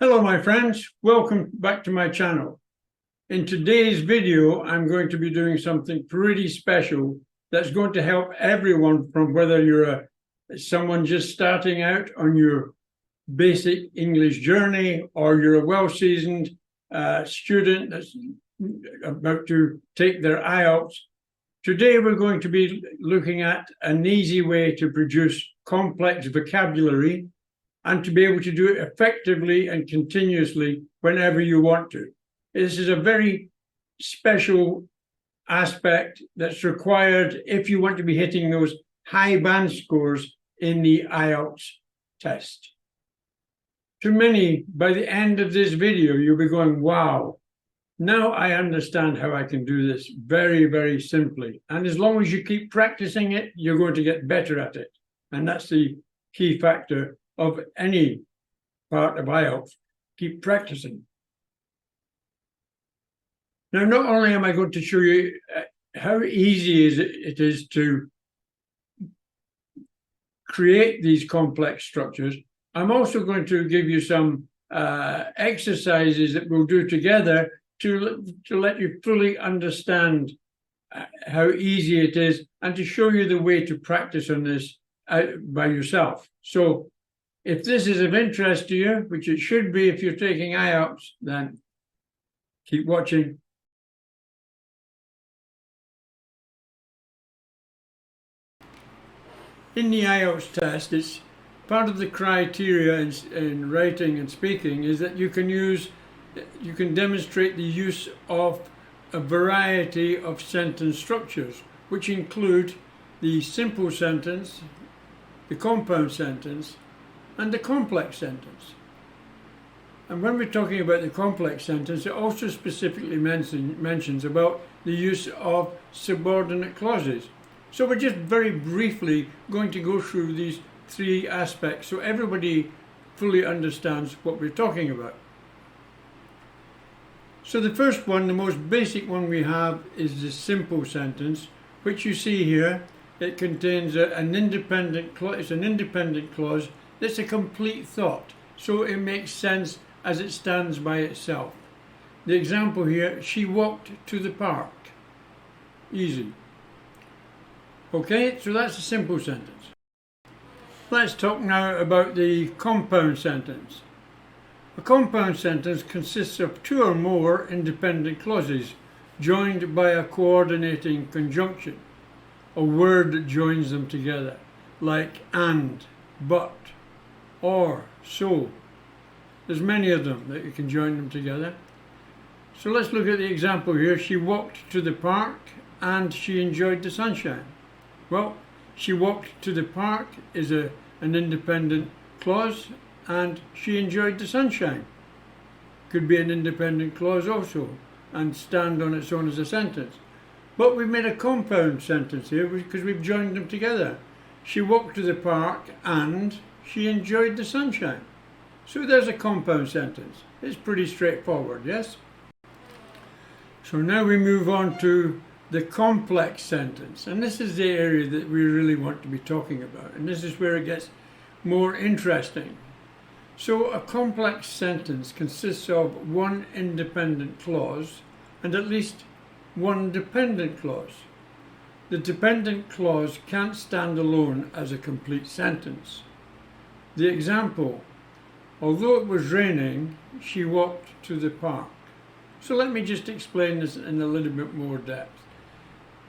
Hello my friends, welcome back to my channel. In today's video, I'm going to be doing something pretty special that's going to help everyone, from whether you're someone just starting out on your basic English journey or you're a well-seasoned student that's about to take their IELTS. Today we're going to be looking at an easy way to produce complex vocabulary and to be able to do it effectively and continuously whenever you want to. This is a very special aspect that's required if you want to be hitting those high band scores in the IELTS test. To many, by the end of this video, you'll be going, wow, now I understand how I can do this very, very simply. And as long as you keep practicing it, you're going to get better at it. And that's the key factor of any part of IELTS. Keep practicing. Now, not only am I going to show you how easy it is to create these complex structures, I'm also going to give you some exercises that we'll do together to let you fully understand how easy it is and to show you the way to practice on this by yourself. So if this is of interest to you, which it should be if you're taking IELTS, then keep watching. In the IELTS test, it's part of the criteria in writing and speaking is that you can demonstrate the use of a variety of sentence structures, which include the simple sentence, the compound sentence, and the complex sentence. And when we're talking about the complex sentence, it also specifically mentions about the use of subordinate clauses. So we're just very briefly going to go through these three aspects so everybody fully understands what we're talking about. So the first one, the most basic one we have, is the simple sentence, which you see here. It contains an independent clause. It's an independent clause. It's a complete thought, so it makes sense as it stands by itself. The example here, she walked to the park. Easy. Okay, so that's a simple sentence. Let's talk now about the compound sentence. A compound sentence consists of two or more independent clauses joined by a coordinating conjunction. A word that joins them together, like and, but, or, so. There's many of them that you can join them together. So let's look at the example here. She walked to the park and she enjoyed the sunshine. Well, she walked to the park is an independent clause, and she enjoyed the sunshine could be an independent clause also and stand on its own as a sentence. But we've made a compound sentence here because we've joined them together. She walked to the park and she enjoyed the sunshine. So there's a compound sentence. It's pretty straightforward, yes? So now we move on to the complex sentence. And this is the area that we really want to be talking about. And this is where it gets more interesting. So a complex sentence consists of one independent clause and at least one dependent clause. The dependent clause can't stand alone as a complete sentence. The example, although it was raining, she walked to the park. So let me just explain this in a little bit more depth.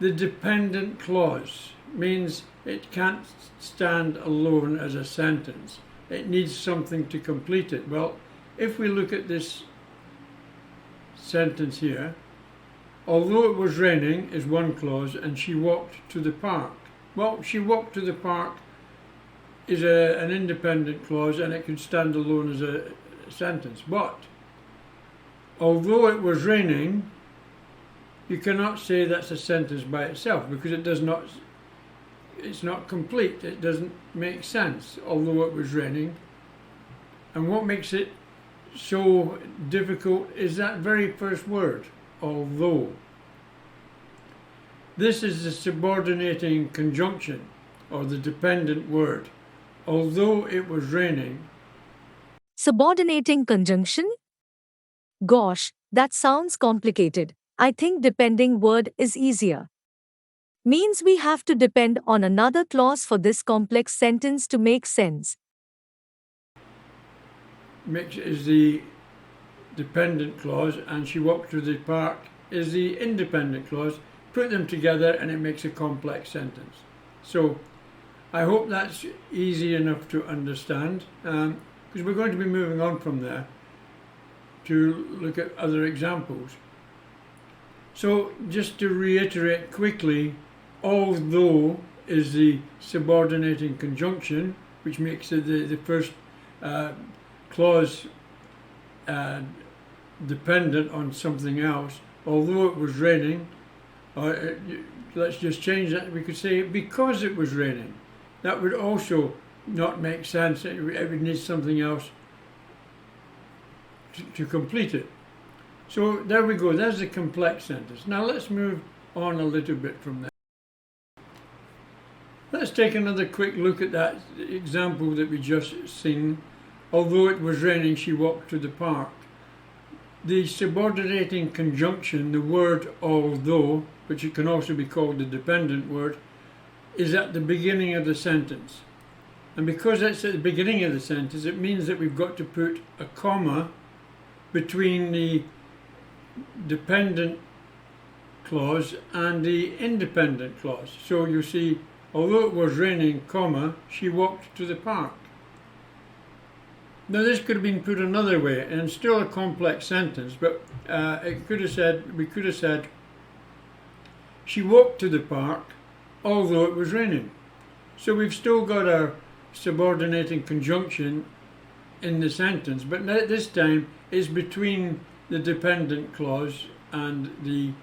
The dependent clause means it can't stand alone as a sentence. It needs something to complete it. Well, if we look at this sentence here, although it was raining is one clause and she walked to the park. Well, she walked to the park is an independent clause and it can stand alone as a sentence. But although it was raining, you cannot say that's a sentence by itself because it's not complete. It doesn't make sense, although it was raining. And what makes it so difficult is that very first word, although. This is the subordinating conjunction, or the dependent word. Although it was raining, Subordinating conjunction? Gosh, that sounds complicated. I think depending word is easier. Means we have to depend on another clause for this complex sentence to make sense. Mix is the dependent clause, and she walked through the park is the independent clause. Put them together and it makes a complex sentence. So I hope that's easy enough to understand, because we're going to be moving on from there to look at other examples. So just to reiterate quickly, although is the subordinating conjunction, which makes it the first clause dependent on something else. Although it was raining, let's just change that. We could say because it was raining. That would also not make sense. It would need something else to complete it. So there we go. There's a complex sentence. Now let's move on a little bit from there. Let's take another quick look at that example that we just seen. Although it was raining, she walked to the park. The subordinating conjunction, the word although, which it can also be called the dependent word, is at the beginning of the sentence. And because it's at the beginning of the sentence, it means that we've got to put a comma between the dependent clause and the independent clause. So you see, although it was raining, comma, she walked to the park. Now this could have been put another way, and still a complex sentence, but we could have said, she walked to the park, although it was raining. So we've still got our subordinating conjunction in the sentence, but this time it's between the dependent clause and the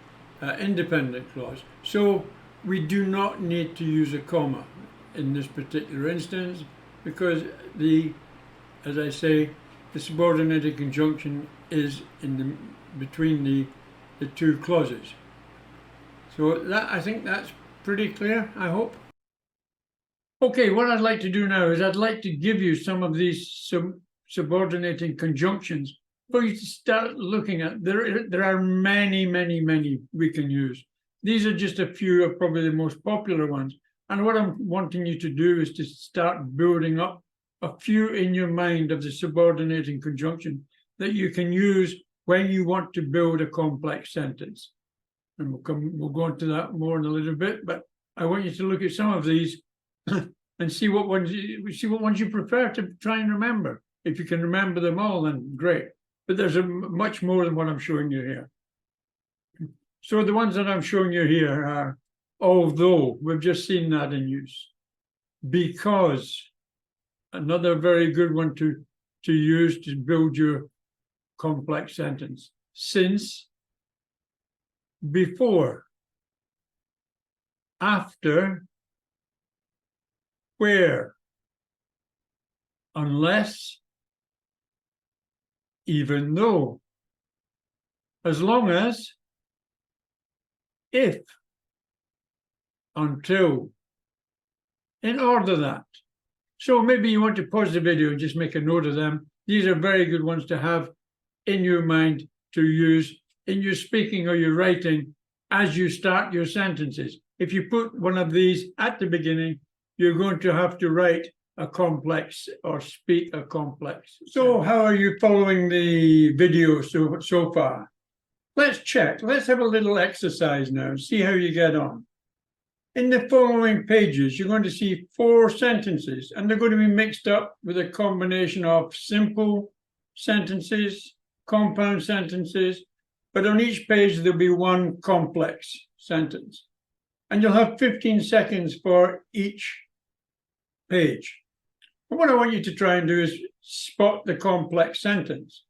independent clause. So we do not need to use a comma in this particular instance, because as I say, the subordinated conjunction is between the two clauses. So I think that's pretty clear, I hope. Okay, what I'd like to do now is I'd like to give you some of these subordinating conjunctions for you to start looking at. There are many we can use. These are just a few of probably the most popular ones. And what I'm wanting you to do is to start building up a few in your mind of the subordinating conjunction that you can use when you want to build a complex sentence. And we'll go into that more in a little bit, but I want you to look at some of these and see what ones you prefer to try and remember. If you can remember them all, then great. But there's much more than what I'm showing you here. So the ones that I'm showing you here are although, we've just seen that in use. Because, another very good one to use to build your complex sentence. Since, before, after, where, unless, even though, as long as, if, until, in order that. So maybe you want to pause the video and just make a note of them. These are very good ones to have in your mind to use in your speaking or your writing as you start your sentences. If you put one of these at the beginning, you're going to have to write a complex or speak a complex. So how are you following the video so far? Let's check. Let's have a little exercise now and see how you get on. In the following pages, you're going to see 4 sentences, and they're going to be mixed up with a combination of simple sentences, compound sentences, but on each page there'll be one complex sentence. And you'll have 15 seconds for each page. And what I want you to try and do is spot the complex sentence.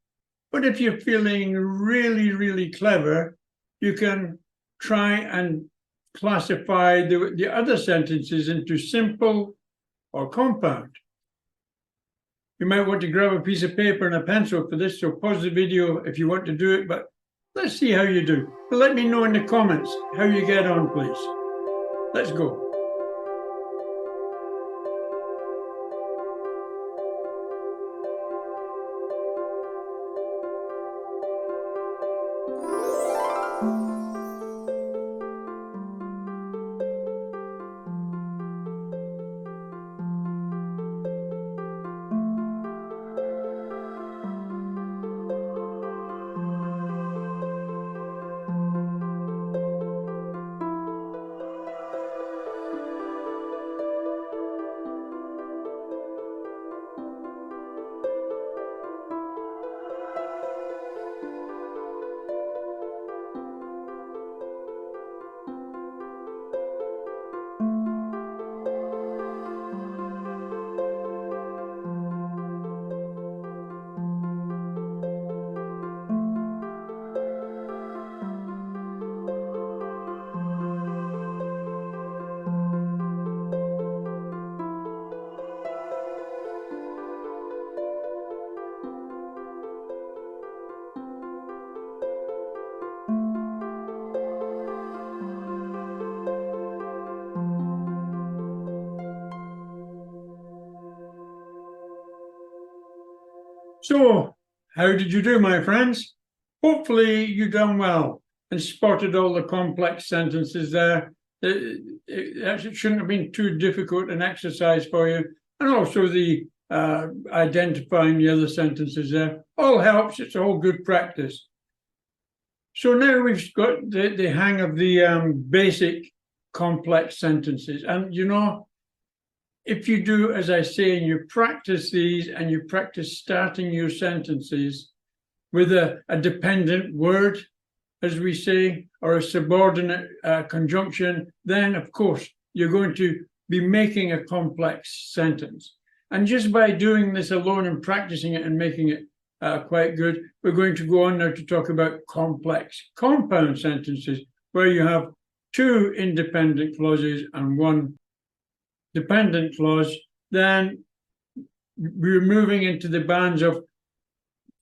But if you're feeling really clever, you can try and classify the other sentences into simple or compound. You might want to grab a piece of paper and a pencil for this, so pause the video if you want to do it, but let's see how you do. But let me know in the comments how you get on, please. Let's go. So, how did you do, my friends? Hopefully you done well and spotted all the complex sentences there. It actually shouldn't have been too difficult an exercise for you. And also the identifying the other sentences there. All helps, it's all good practice. So now we've got the hang of the basic complex sentences. And you know, if you do, as I say, and you practice these and you practice starting your sentences with a dependent word, as we say, or a subordinate conjunction, then of course you're going to be making a complex sentence. And just by doing this alone and practicing it and making it quite good, we're going to go on now to talk about complex compound sentences, where you have two independent clauses and one dependent clause. Then we're moving into the bands of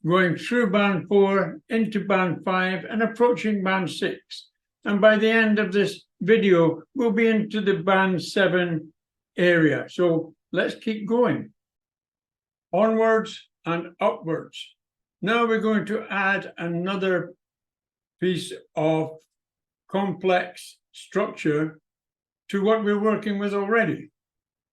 going through band 4 into band 5 and approaching band 6. And by the end of this video, we'll be into the band 7 area. So let's keep going. Onwards and upwards. Now we're going to add another piece of complex structure to what we're working with already.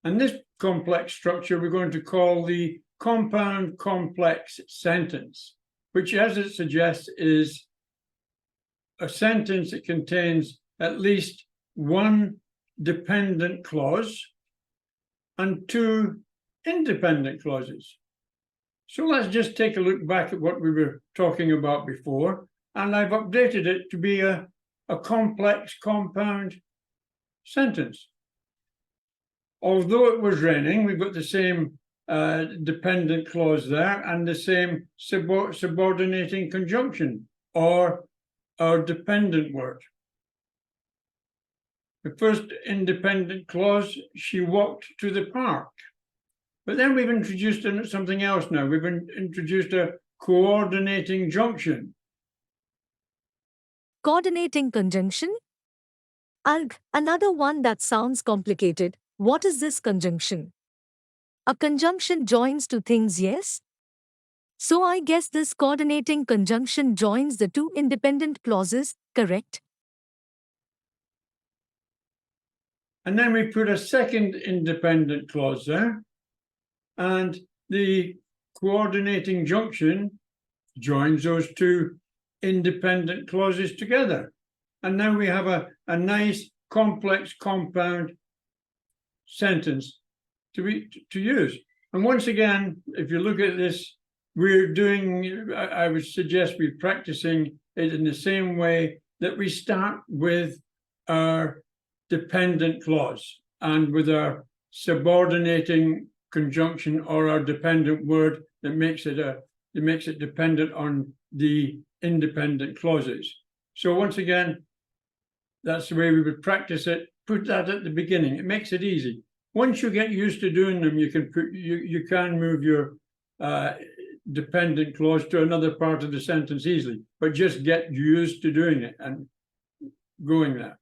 And this complex structure we're going to call the compound complex sentence, which, as it suggests, is a sentence that contains at least one dependent clause and two independent clauses. So let's just take a look back at what we were talking about before, and I've updated it to be a complex compound sentence. Although it was raining, we've got the same dependent clause there and the same subordinating conjunction or our dependent word. The first independent clause, she walked to the park. But then we've introduced something else now. We've introduced a coordinating junction. Coordinating conjunction? Ugh, another one that sounds complicated. What is this conjunction? A conjunction joins two things, yes? So I guess this coordinating conjunction joins the two independent clauses, correct? And then we put a second independent clause there. And the coordinating junction joins those two independent clauses together. And now we have a nice complex compound sentence to use. And once again, if you look at this, we're doing, I would suggest we're practicing it in the same way that we start with our dependent clause and with our subordinating conjunction or our dependent word that makes it dependent on the independent clauses. So once again, that's the way we would practice it. Put that at the beginning. It makes it easy. Once you get used to doing them, you can move your dependent clause to another part of the sentence easily, but just get used to doing it and going there.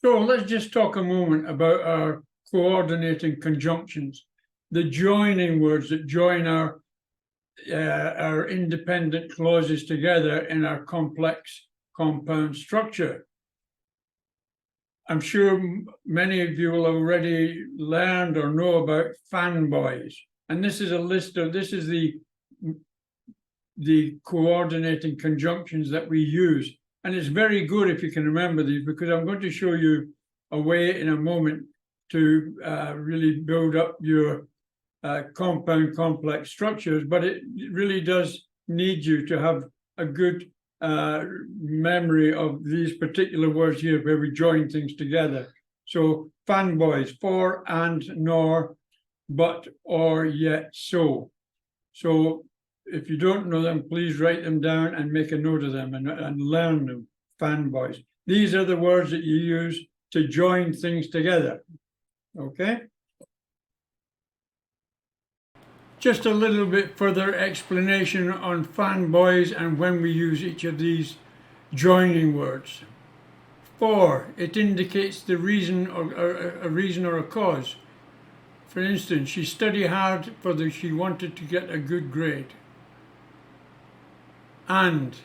So let's just talk a moment about our coordinating conjunctions, the joining words that join our independent clauses together in our complex compound structure. I'm sure many of you will already learned or know about fanboys. And this is a list of, this is the coordinating conjunctions that we use. And it's very good if you can remember these, because I'm going to show you a way in a moment to really build up your compound complex structures, but it really does need you to have a good memory of these particular words here where we join things together. So fanboys, for, and, nor, but, or, yet, so. So if you don't know them, please write them down and make a note of them and learn them. Fanboys. These are the words that you use to join things together. Okay? Just a little bit further explanation on fanboys and when we use each of these joining words. For, it indicates the reason or a reason or a cause. For instance, she studied hard she wanted to get a good grade. and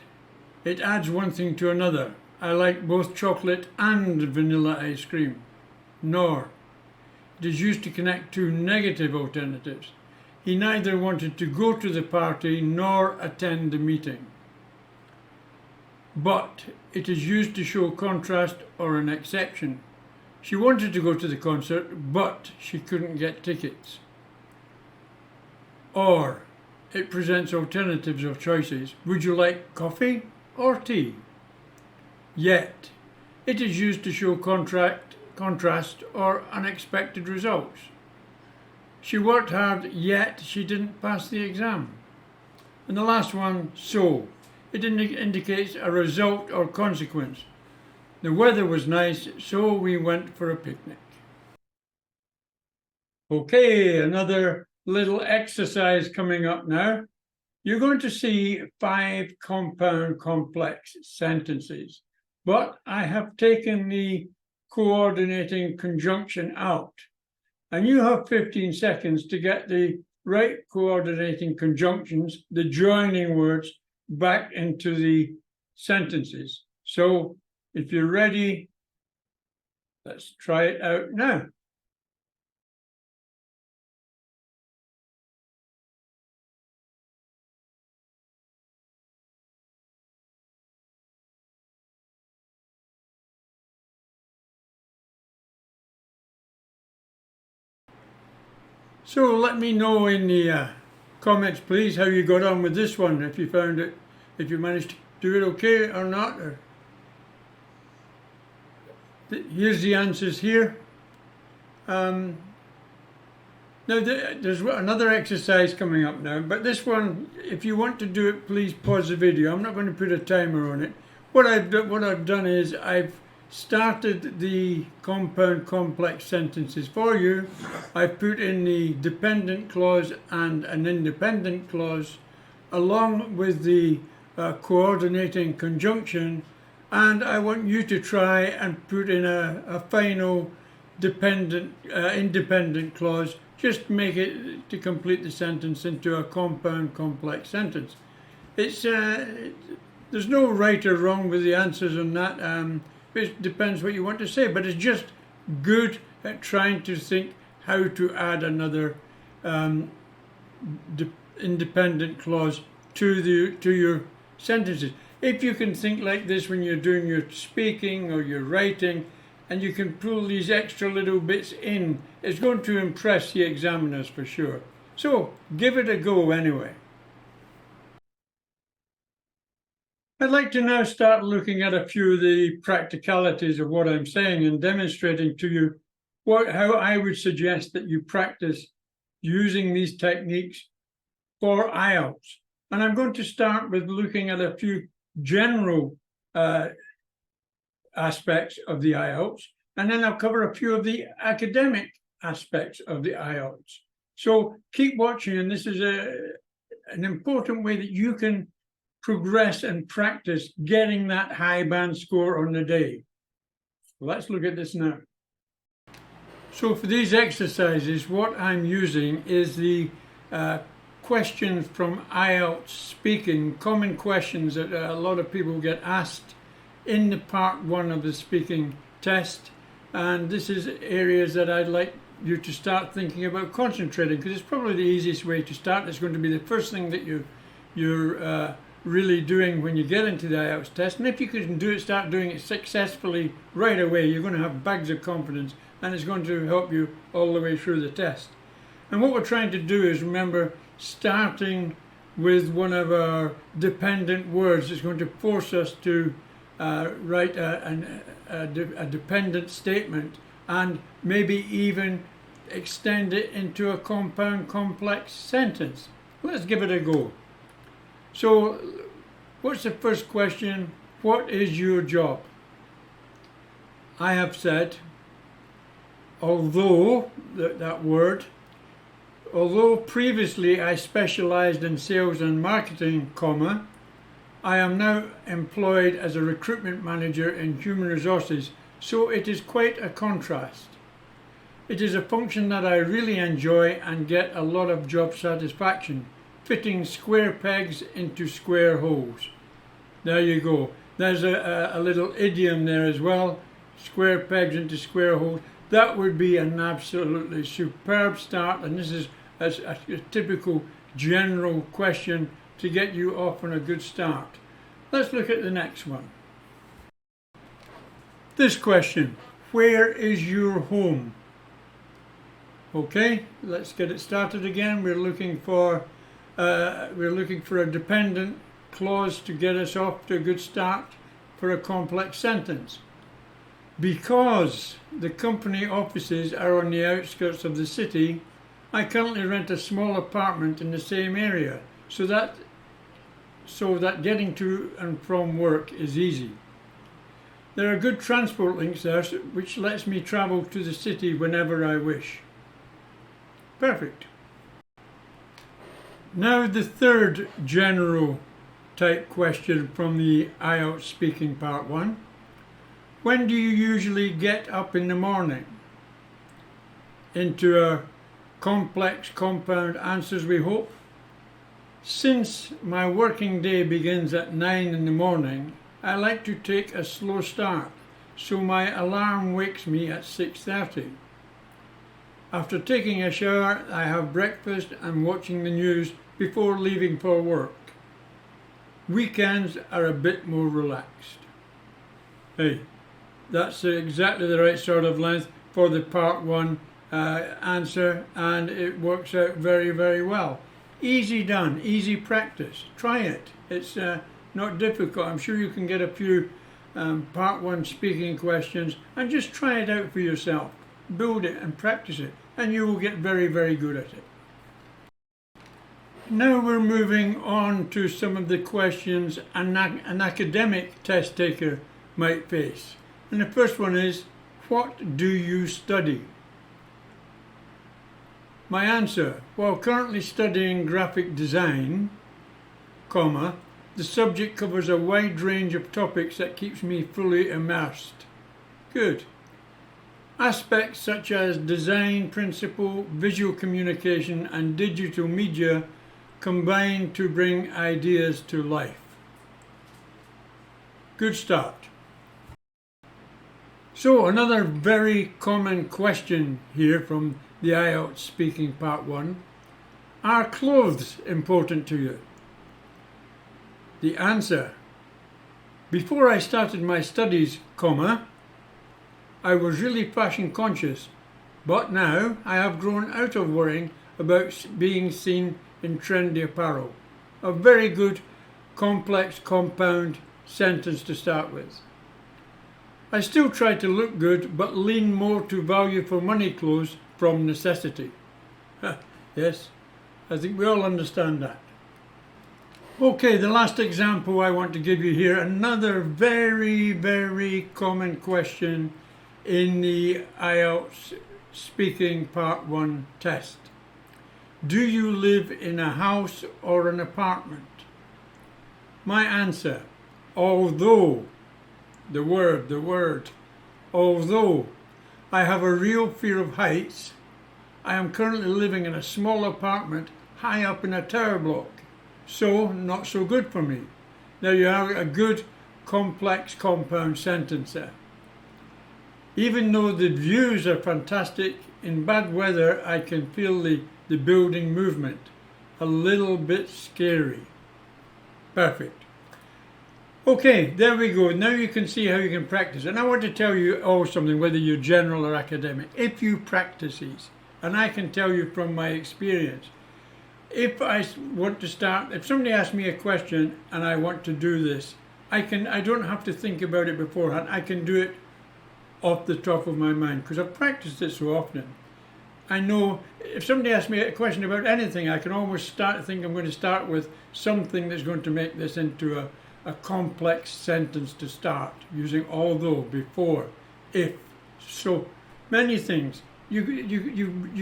it adds one thing to another. I like both chocolate and vanilla ice cream. Nor. It is used to connect two negative alternatives. He neither wanted to go to the party nor attend the meeting. But it is used to show contrast or an exception. She wanted to go to the concert, but she couldn't get tickets. Or it presents alternatives or choices. Would you like coffee or tea? Yet it is used to show contrast or unexpected results. She worked hard, yet she didn't pass the exam. And the last one, so. It indicates a result or consequence. The weather was nice, so we went for a picnic. Okay, another little exercise coming up now. You're going to see 5 compound complex sentences, but I have taken the coordinating conjunction out. And you have 15 seconds to get the right coordinating conjunctions, the joining words, back into the sentences. So if you're ready, let's try it out now. So let me know in the comments, please, how you got on with this one, if you found it, if you managed to do it okay or not. Here's the answers here. Now there's another exercise coming up now, but this one, if you want to do it, please pause the video. I'm not going to put a timer on it. What I've done is I've started the compound complex sentences for you. I've put in the dependent clause and an independent clause along with the coordinating conjunction, and I want you to try and put in a final independent clause. Just make it to complete the sentence into a compound complex sentence. It's there's no right or wrong with the answers on that. It depends what you want to say, but it's just good at trying to think how to add another independent clause to your sentences. If you can think like this when you're doing your speaking or your writing, and you can pull these extra little bits in, it's going to impress the examiners for sure. So give it a go anyway. I'd like to now start looking at a few of the practicalities of what I'm saying and demonstrating to you how I would suggest that you practice using these techniques for IELTS. And I'm going to start with looking at a few general aspects of the IELTS, and then I'll cover a few of the academic aspects of the IELTS. So keep watching, and this is an important way that you can progress and practice getting that high band score on the day. Let's look at this now. So for these exercises, what I'm using is the questions from IELTS speaking, common questions that a lot of people get asked in the part 1 of the speaking test, and this is areas that I'd like you to start thinking about concentrating, because it's probably the easiest way to start. It's going to be the first thing that you're really doing when you get into the IELTS test, and if you can start doing it successfully right away, you're going to have bags of confidence, and it's going to help you all the way through the test. And what we're trying to do is, remember, starting with one of our dependent words is going to force us to write a dependent statement, and maybe even extend it into a compound complex sentence. Let's give it a go. So what's the first question? What is your job? I have said, although that word, although previously I specialized in sales and marketing, comma, I am now employed as a recruitment manager in human resources, so it is quite a contrast. It is a function that I really enjoy and get a lot of job satisfaction, fitting square pegs into square holes. There you go. There's a little idiom there as well. Square pegs into square holes. That would be an absolutely superb start, and this is a typical general question to get you off on a good start. Let's look at the next one. This question, where is your home? Okay, let's get it started again. We're looking for a dependent clause to get us off to a good start for a complex sentence. Because the company offices are on the outskirts of the city, I currently rent a small apartment in the same area, so that getting to and from work is easy. There are good transport links there, which lets me travel to the city whenever I wish. Perfect. Now the third general type question from the IELTS Speaking Part 1. When do you usually get up in the morning? Into a complex compound answers, we hope. Since my working day begins at 9 in the morning, I like to take a slow start, so my alarm wakes me at 6:30. After taking a shower, I have breakfast and watching the news before leaving for work. Weekends are a bit more relaxed. Hey, that's exactly the right sort of length for the Part 1 answer, and it works out very, very well. Easy done, easy practice. Try it. It's not difficult. I'm sure you can get a few Part 1 speaking questions and just try it out for yourself. Build it and practice it, and you will get very, very good at it. Now we're moving on to some of the questions an academic test taker might face. And the first one is, what do you study? My answer, while currently studying graphic design, comma, the subject covers a wide range of topics that keeps me fully immersed. Good. Aspects such as design principle, visual communication, and digital media combine to bring ideas to life. Good start. So another very common question here from the IELTS Speaking Part 1. Are clothes important to you? The answer. Before I started my studies, comma, I was really fashion conscious, but now I have grown out of worrying about being seen in trendy apparel. A very good, complex, compound sentence to start with. I still try to look good, but lean more to value for money clothes from necessity. Yes, I think we all understand that. Okay, the last example I want to give you here, another very, very common question in the IELTS Speaking Part 1 test. Do you live in a house or an apartment? My answer, although, the word, although I have a real fear of heights, I am currently living in a small apartment high up in a tower block, so not so good for me. Now you have a good, complex, compound sentence there. Even though the views are fantastic, in bad weather I can feel the building movement. A little bit scary. Perfect. Okay, there we go. Now you can see how you can practice. And I want to tell you all something, whether you're general or academic. If you practice these, and I can tell you from my experience, if I want to start, if somebody asks me a question and I want to do this, I don't have to think about it beforehand. I can do it off the top of my mind because I've practiced it so often. I know if somebody asks me a question about anything, I can almost think I'm going to start with something that's going to make this into a complex sentence to start, using although, before, if, so, many things. You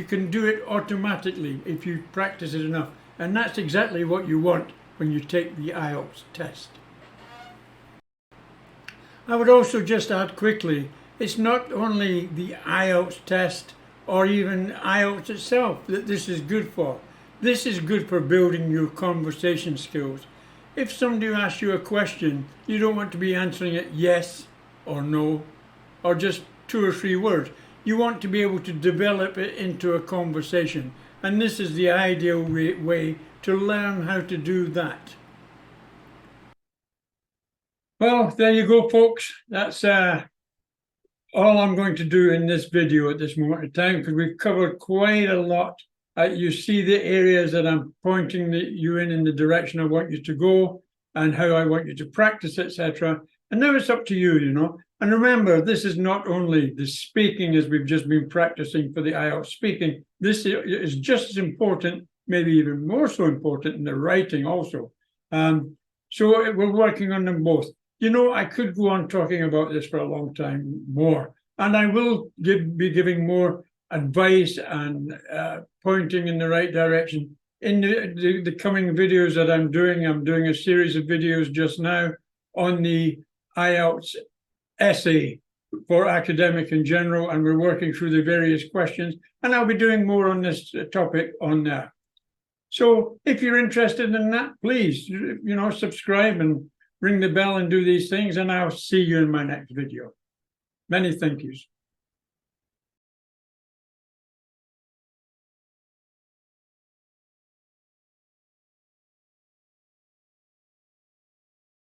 can do it automatically if you practice it enough, and that's exactly what you want when you take the IELTS test. I would also just add quickly, it's not only the IELTS test or even IELTS itself that this is good for. This is good for building your conversation skills. if somebody asks you a question, you don't want to be answering it yes or no, or just 2 or 3 words. You want to be able to develop it into a conversation. And this is the ideal way to learn how to do that. Well, there you go, folks. That's all I'm going to do in this video at this moment in time, because we've covered quite a lot. You see the areas that I'm pointing you in the direction I want you to go and how I want you to practice, etc. And now it's up to you, you know. And remember, this is not only the speaking as we've just been practicing for the IELTS speaking. This is just as important, maybe even more so important in the writing also. So we're working on them both. You know, I could go on talking about this for a long time more, and I will be giving more advice and pointing in the right direction in the coming videos that I'm doing. I'm doing a series of videos just now on the IELTS essay for academic in general, and we're working through the various questions, and I'll be doing more on this topic on that. So if you're interested in that, please, you know, subscribe and ring the bell and do these things, and I'll see you in my next video. Many thank yous.